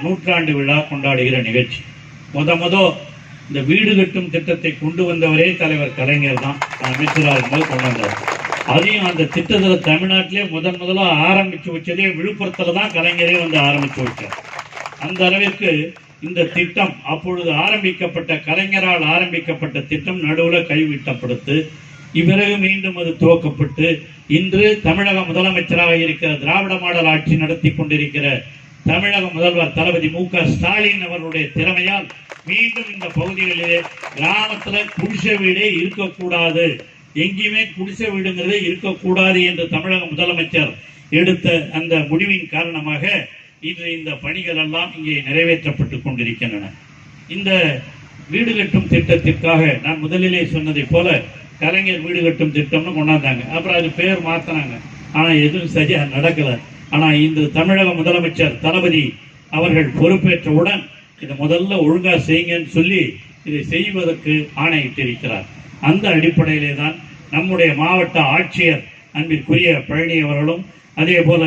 நூற்றாண்டு விழா கொண்டாடுகிற நிகழ்ச்சி. முத இந்த வீடு கட்டும் திட்டத்தை கொண்டு வந்தவரே தலைவர் கலைஞர் தான். அமைச்சராக இருக்கும்போது கொண்டு வந்தார். அதையும் அந்த திட்டத்தில் தமிழ்நாட்டிலே முதலாக ஆரம்பிச்சு வச்சதே விழுப்புரத்தில் தான் கலைஞரே வந்து ஆரம்பிச்சு வச்சார். அந்த அளவிற்கு இந்த திட்டம் அப்பொழுது ஆரம்பிக்கப்பட்ட கலைஞரால் ஆரம்பிக்கப்பட்ட திட்டம் நடுவில் கைவிட்டப்படுத்து இவ்விறகு மீண்டும் அது துவக்கப்பட்டு இன்று தமிழக முதலமைச்சராக இருக்கிற திராவிட மாடல் ஆட்சி நடத்தி கொண்டிருக்கிற தமிழக முதல்வர் தளபதி மு.க. ஸ்டாலின் அவர்களுடைய திறமையால் மீண்டும் இந்த பகுதிகளிலே கிராமத்தில் குடிசை வீடே இருக்கக்கூடாது, எங்கேயுமே குடிசை வீடுங்கிறதே இருக்கக்கூடாது என்று தமிழக முதலமைச்சர் எடுத்த அந்த முடிவின் காரணமாக இன்று இந்த பணிகள் எல்லாம் இங்கே நிறைவேற்றப்பட்டுக் கொண்டிருக்கின்றன. இந்த வீடு கட்டும் திட்டத்திற்காக நான் முதலிலே சொன்னதை போல கலைஞர் வீடு கட்டும் திட்டம்னு கொண்டாந்தாங்க. அப்புறம் அது பேர் மாத்தினாங்க. ஆனா எதுவும் சரியா நடக்கல. ஆனா இந்த தமிழக முதலமைச்சர் தளபதி அவர்கள் பொறுப்பேற்றவுடன் இதை முதல்ல ஒழுங்கா செய்யுங்கன்னு சொல்லி இதை செய்வதற்கு ஆணையிட்டிருக்கிறார். அந்த அடிப்படையிலே தான் நம்முடைய மாவட்ட ஆட்சியர் அன்பிற்குரிய பழனி அவர்களும் அதே போல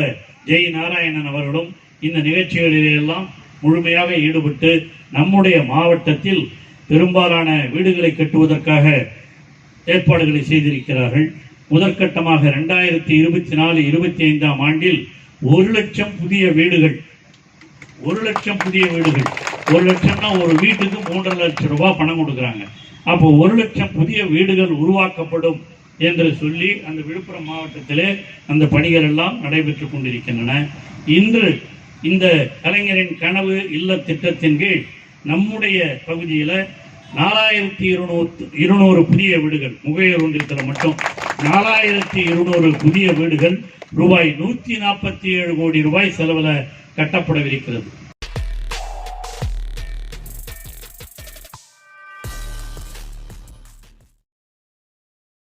ஜெய் நாராயணன் அவர்களும் இந்த நிகழ்ச்சிகளிலே எல்லாம் முழுமையாக ஈடுபட்டு நம்முடைய மாவட்டத்தில் பெரும்பாலான வீடுகளை கட்டுவதற்காக ஏற்பாடுகளை செய்திருக்கிறார்கள். முதற்கட்டமாக 2024-25 ஆண்டில் 1 லட்சம் புதிய வீடுகள் 1 லட்சம்னா ஒரு வீட்டுக்கு 3.5 லட்சம் ரூபாய் பணம் கொடுக்குறாங்க. அப்போ 1 லட்சம் புதிய வீடுகள் உருவாக்கப்படும் என்று சொல்லி அந்த விழுப்புரம் மாவட்டத்திலே அந்த பணிகள் எல்லாம் நடைபெற்றுக் கொண்டிருக்கின்றன. இன்று இந்த கலைஞரின் கனவு இல்ல திட்டத்தின் கீழ் நம்முடைய பகுதியில் 4200 புதிய வீடுகள் முகையூர் ஒன்றியத்தில் மட்டும் 4200 புதிய வீடுகள் ரூபாய் 147 கோடி ரூபாய் செலவில் கட்டப்படவிருக்கிறது.